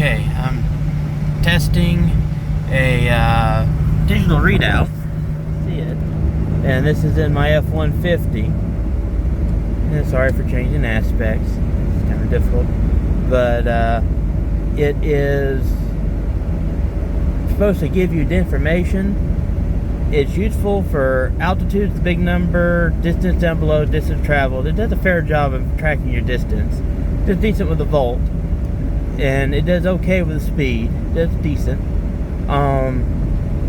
Okay, I'm testing a digital readout. See it? And this is in my F150. And sorry for changing aspects. It's kind of difficult. But it is supposed to give you the information. It's useful for altitude, the big number, distance down below, distance traveled. It does a fair job of tracking your distance. It's decent with the volt. And it does okay with the speed. It does decent.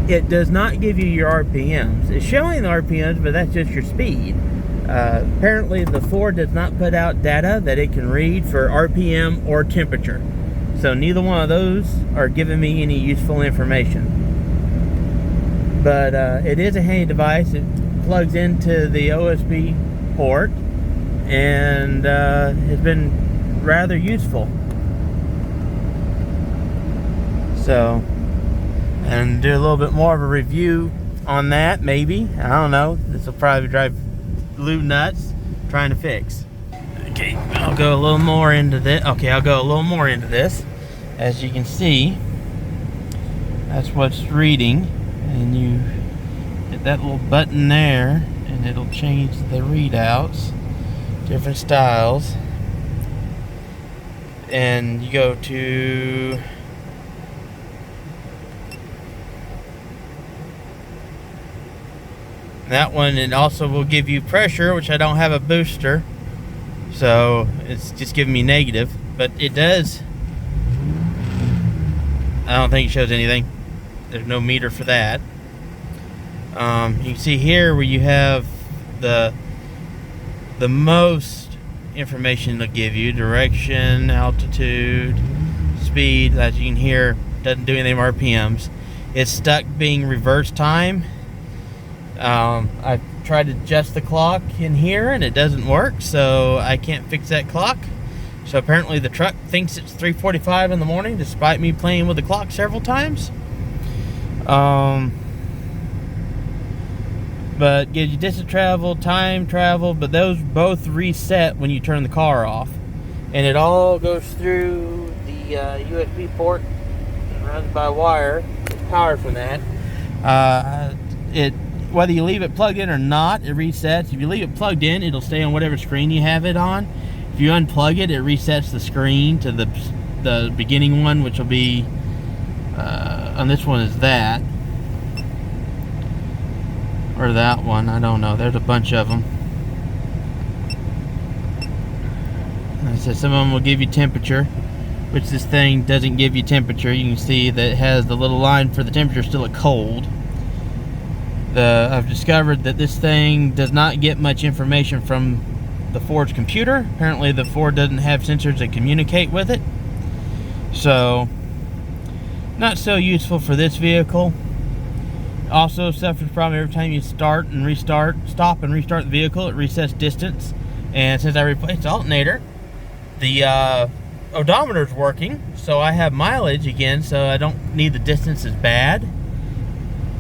It does not give you your RPMs. It's showing the RPMs, but that's just your speed. Apparently the Ford does not put out data that it can read for RPM or temperature. So neither one of those are giving me any useful information. But it is a handy device. It plugs into the USB port and has been rather useful. So, and do a little bit more of a review on that, maybe. I don't know. This will probably drive Lou nuts trying to fix. Okay, I'll go a little more into this. Okay, I'll go a little more into this. As you can see, that's what's reading. And you hit that little button there, and it'll change the readouts, different styles. And you go to that one. It also will give you pressure, which I don't have a booster, so it's just giving me negative, but it does. I don't think it shows anything. There's no meter for that. You can see here where you have the most information it'll give you: direction, altitude, speed. As you can hear, doesn't do anything RPMs. It's stuck being reverse time. I've tried to adjust the clock in here and it doesn't work, so I can't fix that clock. So apparently the truck thinks it's 3:45 in the morning, despite me playing with the clock several times. But gives you distance travel, time travel, but those both reset when you turn the car off. And it all goes through the USB port and runs by wire. It's powered from that. Whether you leave it plugged in or not, it resets. If you leave it plugged in, it'll stay on whatever screen you have it on. If you unplug it, it resets the screen to the beginning one, which will be on this one is that, or that one, I don't know. There's a bunch of them. Like I said, some of them will give you temperature, which this thing doesn't give you temperature. You can see that it has the little line for the temperature still at cold. I've discovered that this thing does not get much information from the Ford's computer. Apparently the Ford doesn't have sensors that communicate with it. So, not so useful for this vehicle. Also suffers from every time you stop and restart the vehicle, it resets distance. And since I replaced the alternator, the odometer's working, so I have mileage again, so I don't need the distance as bad.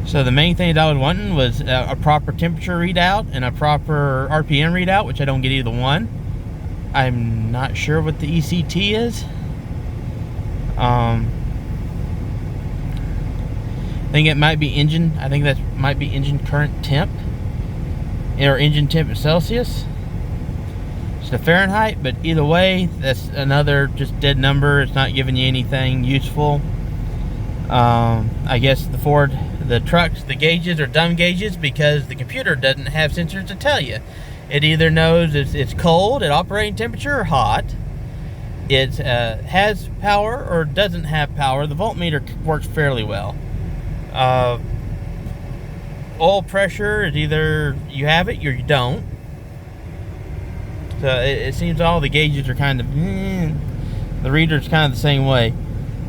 So the main thing that I was wanting was a proper temperature readout and a proper RPM readout, which I don't get either one. I'm not sure what the ECT is. I think it might be engine. I think that might be engine current temp, or engine temp in Celsius. It's the Fahrenheit, but either way, that's another just dead number. It's not giving you anything useful. I guess the trucks, the gauges are dumb gauges because the computer doesn't have sensors to tell you. It either knows it's cold at operating temperature or hot. It has power or doesn't have power. The voltmeter works fairly well. Oil pressure is either you have it or you don't. So it seems all the gauges are kind of, the reader's kind of the same way.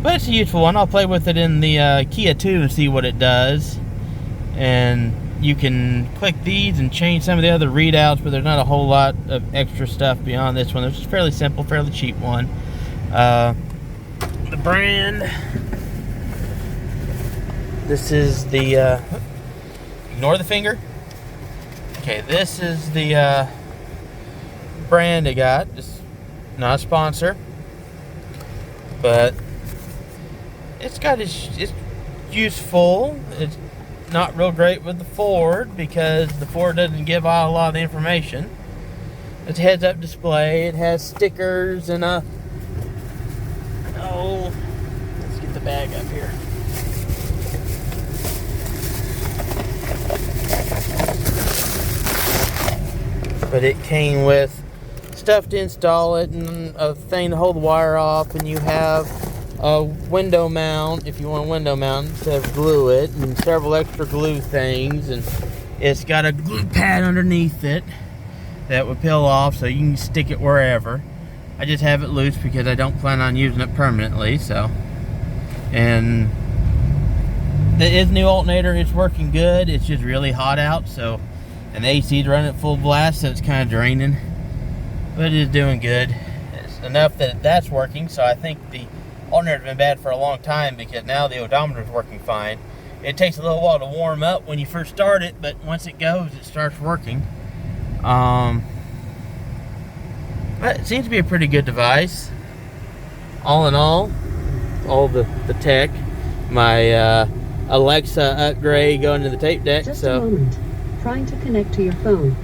But it's a useful one. I'll play with it in the Kia 2 and see what it does. And you can click these and change some of the other readouts, but there's not a whole lot of extra stuff beyond this one. It's just fairly simple, fairly cheap one. The brand. This is the, ignore the finger. Okay, this is the brand I got. It's not a sponsor, but it's useful. It's not real great with the Ford because the Ford doesn't give out a lot of the information. It's a heads-up display. It has stickers and let's get the bag up here. But it came with stuff to install it and a thing to hold the wire off, and you have a window mount if you want a window mount instead of glue it, and several extra glue things, and it's got a glue pad underneath it that would peel off so you can stick it wherever. I just have it loose because I don't plan on using it permanently. So, and the new alternator is working good. It's just really hot out, so, and the AC's running at full blast, so it's kind of draining, but it is doing good. It's enough that that's working. So I think the alternator's been bad for a long time because now the odometer is working fine. It takes a little while to warm up when you first start it, but once it goes, it starts working. But it seems to be a pretty good device. All in all the tech, my Alexa upgrade going to the tape deck. Just a moment. Trying to connect to your phone.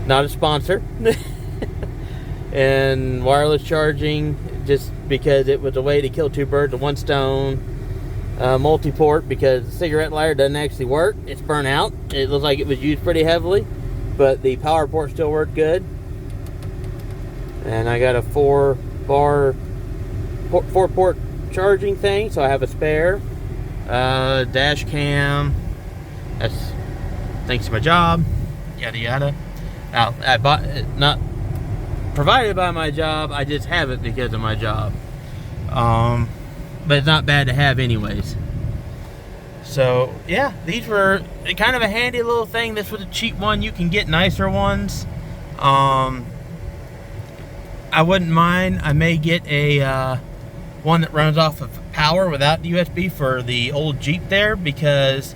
Not a sponsor. And wireless charging, just because it was a way to kill two birds with one stone. Multi-port, because the cigarette lighter doesn't actually work. It's burnt out. It looks like it was used pretty heavily, but the power port still worked good. And I got a 4-port charging thing, so I have a spare. Dash cam. That's thanks to my job. Yada yada. Now, I bought it, not provided by my job. I just have it because of my job. But it's not bad to have anyways. So yeah, these were kind of a handy little thing. This was a cheap one. You can get nicer ones. I wouldn't mind. I may get a one that runs off of power without the USB for the old Jeep there, because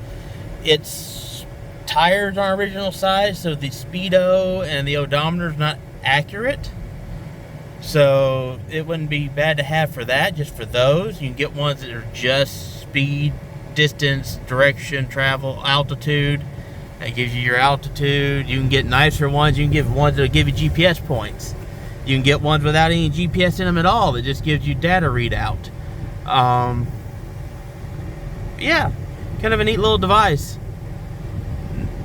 its tires aren't original size, so the speedo and the odometer is not accurate. So it wouldn't be bad to have for that, just for those. You can get ones that are just speed, distance, direction, travel, altitude. That gives you your altitude. You can get nicer ones. You can get ones that will give you GPS points. You can get ones without any GPS in them at all that just gives you data readout. Yeah, kind of a neat little device.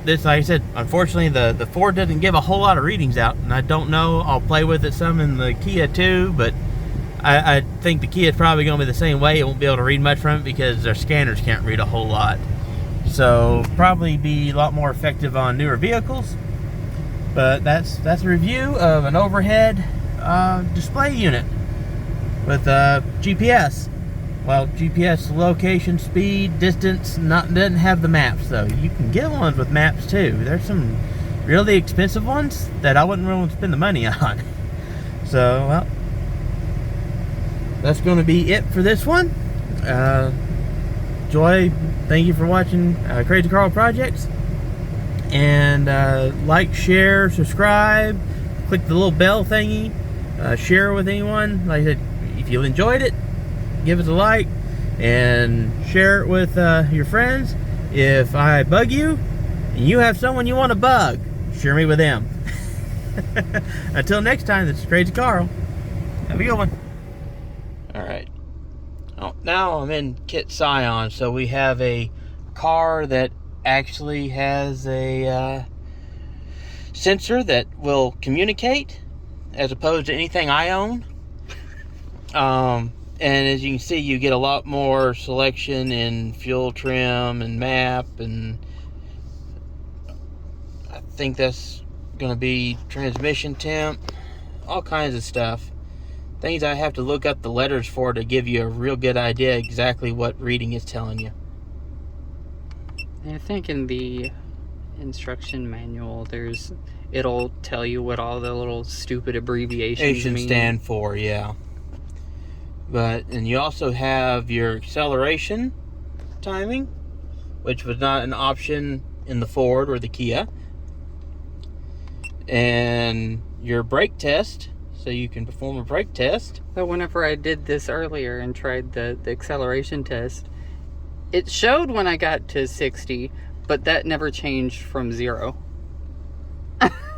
This, like I said, unfortunately the Ford doesn't give a whole lot of readings out, and I don't know. I'll play with it some in the Kia too, but I think the Kia is probably going to be the same way. It won't be able to read much from it because their scanners can't read a whole lot. So probably be a lot more effective on newer vehicles. But that's a review of an overhead display unit with GPS. Well, GPS location, speed, distance, doesn't have the maps though. You can get ones with maps too. There's some really expensive ones that I wouldn't really spend the money on. So, well, that's going to be it for this one. Joy, thank you for watching Krazy Karl Projects. And like, share, subscribe, click the little bell thingy, share with anyone. Like I said, if you enjoyed it, give us a like and share it with your friends. If I bug you and you have someone you want to bug, share me with them. Until next time, this is Krazy Karl. Have a good one. Alright. Oh, now I'm in Kit Scion, so we have a car that actually has a sensor that will communicate as opposed to anything I own. And as you can see, you get a lot more selection in fuel trim and map, and I think that's going to be transmission temp, all kinds of stuff. Things I have to look up the letters for to give you a real good idea exactly what reading is telling you. I think in the instruction manual, it'll tell you what all the little stupid abbreviations mean. Stand for, yeah. And you also have your acceleration timing, which was not an option in the Ford or the Kia. And your brake test so you can perform a brake test. But whenever I did this earlier and tried the acceleration test, it showed when I got to 60, but that never changed from 0.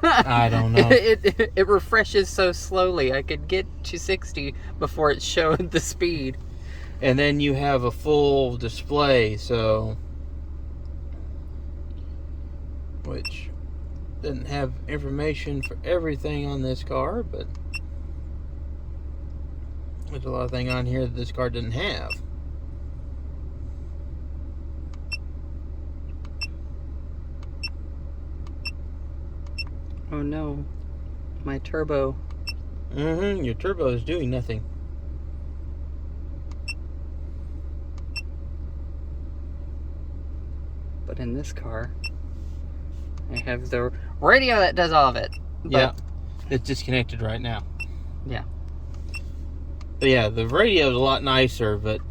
I don't know. It refreshes so slowly. I could get to 60 before it showed the speed. And then you have a full display, so... which doesn't have information for everything on this car, but there's a lot of things on here that this car didn't have. Oh no, my turbo. Your turbo is doing nothing. But in this car, I have the radio that does all of it. But, yeah, it's disconnected right now. Yeah. But yeah, the radio is a lot nicer, but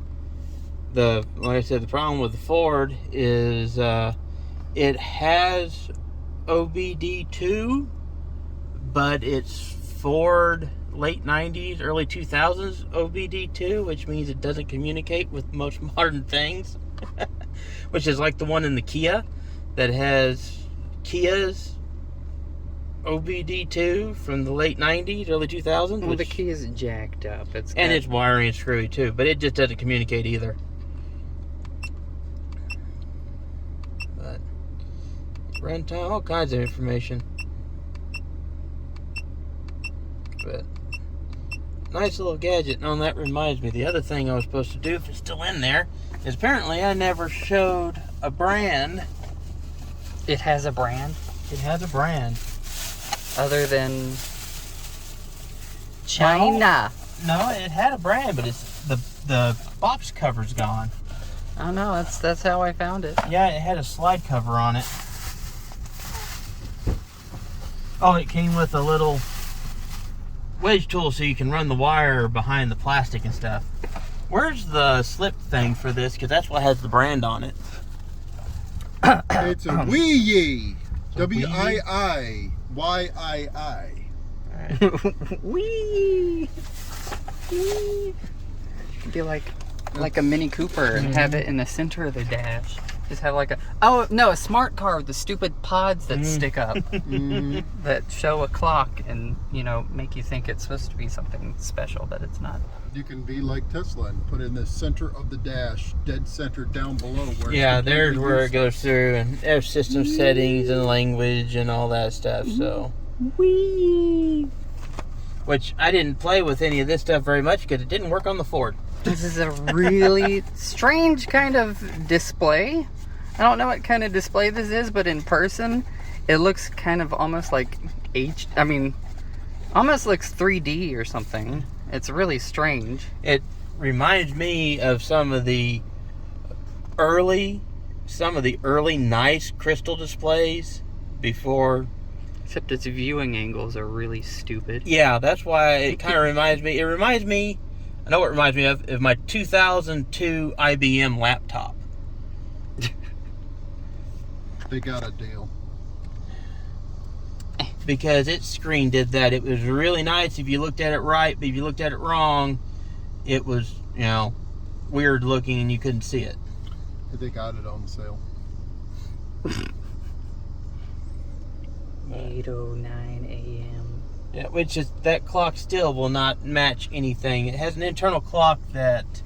like I said, the problem with the Ford is it has OBD2, but it's Ford late 90s, early 2000s OBD2, which means it doesn't communicate with most modern things, which is like the one in the Kia that has Kia's OBD2 from the late 90s, early 2000s. Well, the key is jacked up. It's wiring and screwy too, but it just doesn't communicate either. But run time, all kinds of information. But nice little gadget. And that reminds me, the other thing I was supposed to do, if it's still in there, is apparently I never showed a brand. It has a brand? It has a brand. Other than China. No, it had a brand, but it's the box cover's gone. Oh no, that's how I found it. Yeah, it had a slide cover on it. Oh, it came with a little wedge tool so you can run the wire behind the plastic and stuff. Where's the slip thing for this? Because that's what has the brand on it. It's a WiiYii. WiiYii. Wee. Be like a Mini Cooper and have it in the center of the dash. Just have like a smart car with the stupid pods that stick up that show a clock and make you think it's supposed to be something special, but it's not. You can be like Tesla and put it in the center of the dash, dead center down below. Where there's where it goes through, and there's system settings and language and all that stuff. So, which I didn't play with any of this stuff very much because it didn't work on the Ford. This is a really strange kind of display. I don't know what kind of display this is, but in person, it looks kind of almost like almost looks 3D or something. It's really strange. It reminds me of some of the early nice crystal displays before. Except its viewing angles are really stupid. Yeah, that's why it kind of reminds me. It reminds me. I know what it reminds me of my 2002 IBM laptop. They got a deal. Because its screen did that. It was really nice if you looked at it right, but if you looked at it wrong, it was, weird looking and you couldn't see it. They got it on sale. 8:09 a.m. Yeah, which is, that clock still will not match anything. It has an internal clock that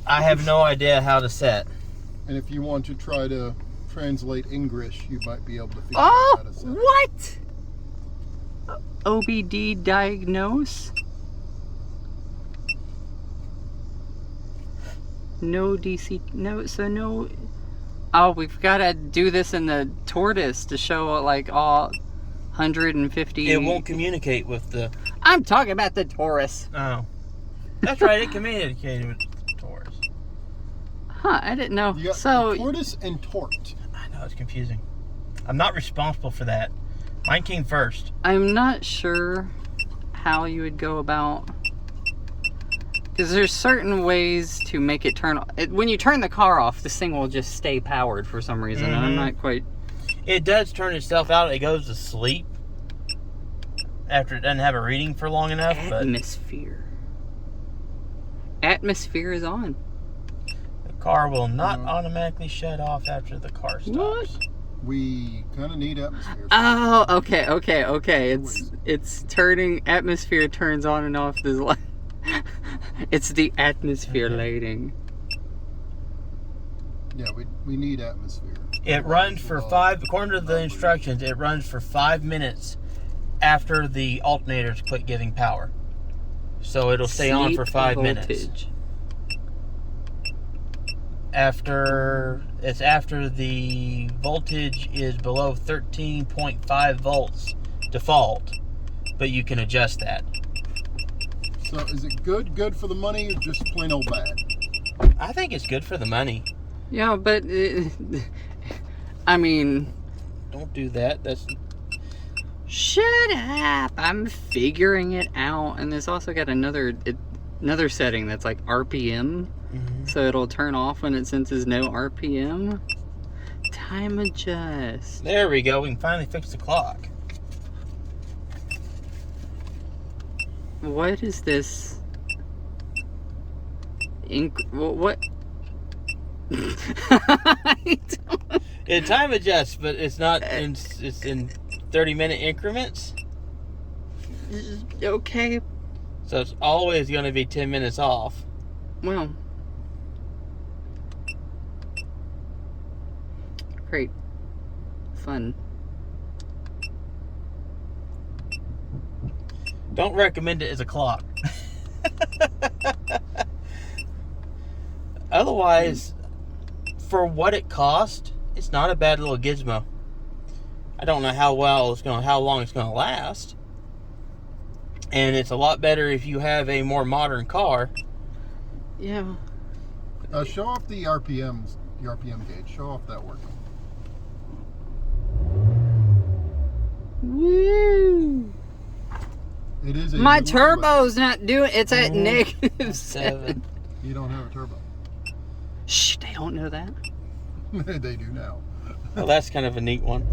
I have no idea how to set. And if you want to try to translate English, you might be able to figure out how to set it. What? OBD diagnose? No DC, no. Oh, we've got to do this in the tortoise to show like all 150. It won't communicate with the... I'm talking about the Taurus. Oh. That's right, it communicated with the Taurus. Huh, I didn't know. You got So tortoise and tort. I know, it's confusing. I'm not responsible for that. Mine came first. I'm not sure how you would go about... Because there's certain ways to make it turn... When you turn the car off, this thing will just stay powered for some reason. And I'm not quite... It does turn itself out. It goes to sleep. after it doesn't have a reading for long enough. Atmosphere. Atmosphere is on. But the car will not automatically shut off after the car stops. What? We kind of need atmosphere. Oh, okay. It's turning. Atmosphere turns on and off this light. It's the atmosphere lighting. Yeah, we need atmosphere. It runs for according to the instructions, it runs for 5 minutes after the alternators quit giving power. So it'll stay on for 5 minutes. After the voltage is below 13.5 volts default, but you can adjust that. So is it good for the money, or just plain old bad? I think it's good for the money. Yeah, but I mean, don't do that. That's shut up. I'm figuring it out, and it's also got another setting that's like RPM. So it'll turn off when it senses no RPM. Time adjust. There we go. We can finally fix the clock. What is this? What? It time adjusts, but it's not. It's in 30-minute increments. Okay. So it's always going to be 10 minutes off. Well. Great. Fun. Don't recommend it as a clock. Otherwise, for what it cost, it's not a bad little gizmo. I don't know how long it's gonna last. And it's a lot better if you have a more modern car. Yeah. Show off the RPMs, the RPM gauge. Show off that working. Woo! It is. My turbo's not doing. It's at -7. You don't have a turbo. Shh! They don't know that. They do now. Well, that's kind of a neat one.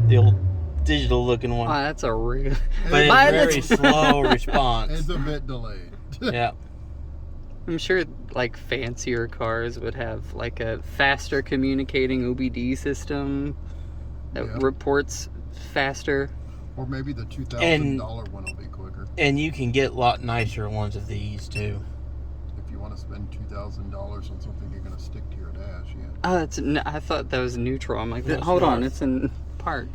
The old digital-looking one. Oh, that's a real. But it's very slow response. It's a bit delayed. Yeah. I'm sure like fancier cars would have like a faster communicating OBD system that reports faster. Or maybe the $2,000 one will be quicker. And you can get a lot nicer ones of these too. If you want to spend $2,000 on something you're going to stick to your dash, yeah. Oh, I thought that was neutral. I'm like, hold on, it's in park.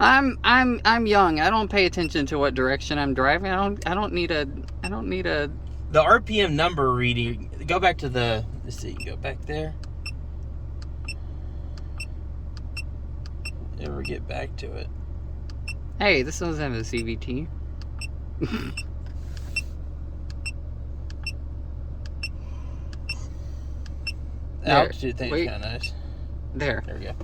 I'm young. I don't pay attention to what direction I'm driving. I don't need a. The RPM number reading. Go back to the. Let's see. Go back there. Ever get back to it? Hey, this doesn't have a CVT. The altitude thing's kind of nice. There we go.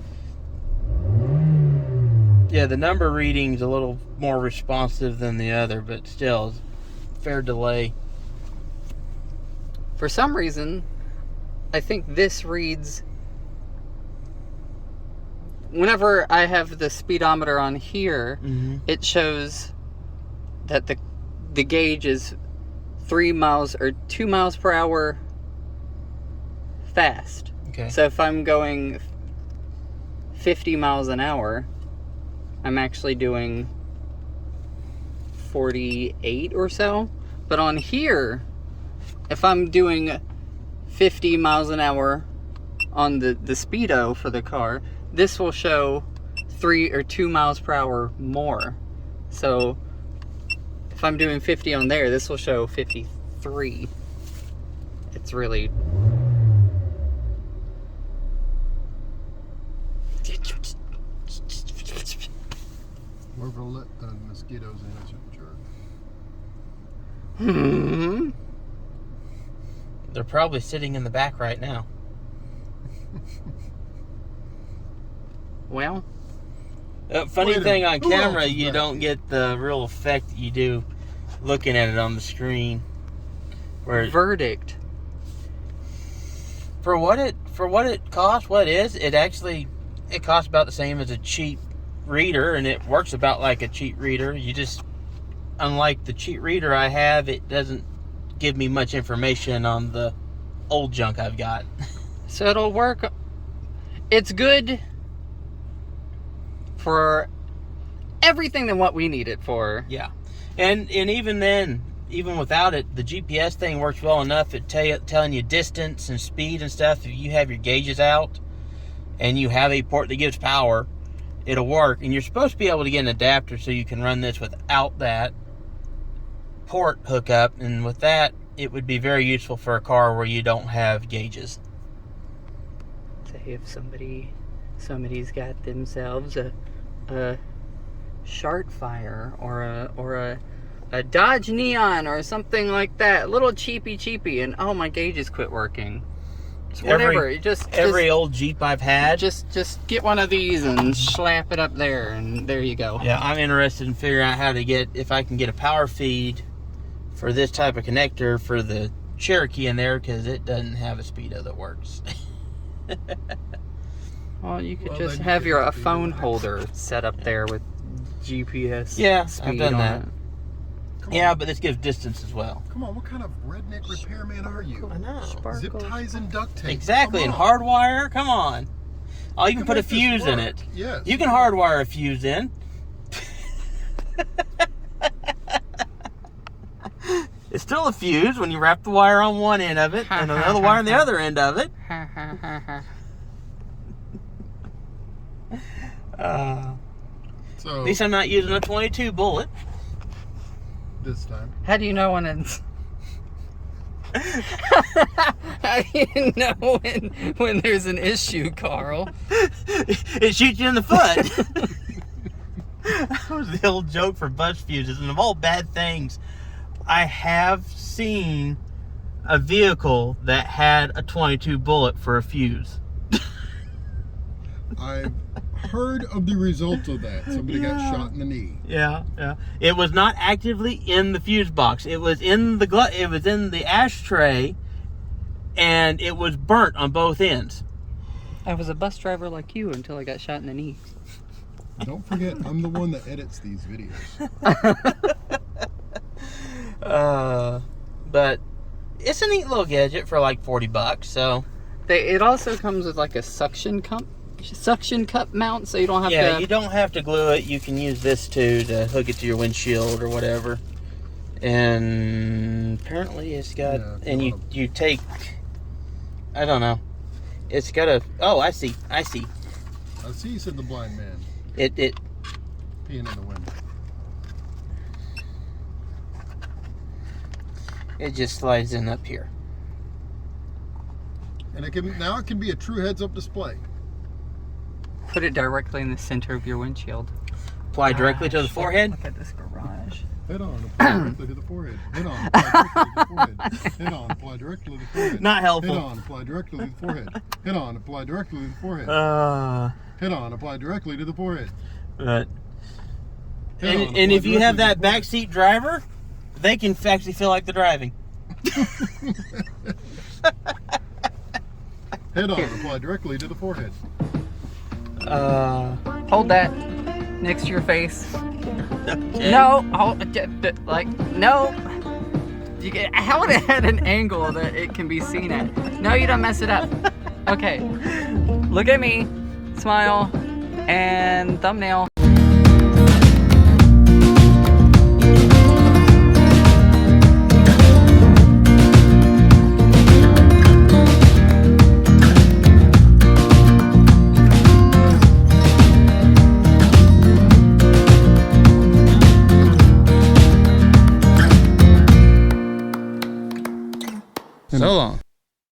Yeah, the number reading's a little more responsive than the other, but still, fair delay. For some reason, I think this reads. Whenever I have the speedometer on here, it shows that the gauge is 3 miles or 2 miles per hour fast. Okay. So if I'm going 50 miles an hour, I'm actually doing 48 or so. But on here, if I'm doing 50 miles an hour on the speedo for the car, this will show 3 or 2 miles per hour more. So if I'm doing 50 on there, this will show 53. It's really... Whoever let the mosquitoes in is a jerk. They're probably sitting in the back right now. Well, funny thing on camera, you don't get the real effect that you do looking at it on the screen. Where verdict. For what it costs, what it is, it costs about the same as a cheap reader, and it works about like a cheat reader. You just, unlike the cheat reader I have, it doesn't give me much information on the old junk I've got. So it'll work. It's good for everything than what we need it for. Yeah. And even then, even without it, the GPS thing works well enough at telling you distance and speed and stuff. If you have your gauges out and you have a port that gives power, it'll work. And you're supposed to be able to get an adapter so you can run this without that port hookup. And with that, it would be very useful for a car where you don't have gauges. Say if somebody's got themselves a Sharkfire or a Dodge Neon or something like that, little cheapy, and oh, my gauges quit working. So whatever, every old Jeep I've had. Just get one of these and slap it up there, and there you go. Yeah, I'm interested in figuring out how to if I can get a power feed for this type of connector for the Cherokee in there, because it doesn't have a Speedo that works. Well, you could just have a phone holder set up there with GPS. Yeah, speed I've done on that. it. Yeah, but this gives distance as well. Come on, what kind of redneck repairman are you? I know. Zip ties and duct tape. Exactly, and hardwire. Come on. Oh, you can put a make this fuse in work. it. Yes. You can hardwire a fuse in. It's still a fuse when you wrap the wire on one end of it and another wire on the other end of it. So At least I'm not using a 22 bullet. this time. How do you know when it's... How do you know when there's an issue, Carl? It shoots you in the foot. That was the old joke for bust fuses, and of all bad things, I have seen a vehicle that had a 22 bullet for a fuse. I've heard of the result of that. Somebody got shot in the knee. Yeah. It was not actively in the fuse box. It was in the ashtray, and it was burnt on both ends. I was a bus driver like you until I got shot in the knee. Don't forget, I'm the one that edits these videos. But it's a neat little gadget for like $40. So It also comes with like a suction cup mount, so you don't have to... you don't have to glue it. You can use this too to hook it to your windshield or whatever. And apparently it's got, you take, I don't know. It's got a, oh, I see. I see, said the blind man. It Peeing in the window. It just slides in up here. And it can be a true heads-up display. Put it directly in the center of your windshield. Apply directly to the forehead. Look at this garage. Head on, apply directly to the forehead. Head on, apply directly to the forehead. Head on, apply directly to the forehead. Not helpful. Head on, apply directly to the forehead. Head on, apply directly to the forehead. Head on, apply directly to the forehead. But Head on, and apply if you have directly that to the forehead. backseat driver, they can actually feel like they're driving. Head on, apply directly to the forehead. Hold that next to your face. Okay. No, no. How would it at an angle that it can be seen at? No, you don't mess it up. Okay, look at me, smile, and thumbnail. So long.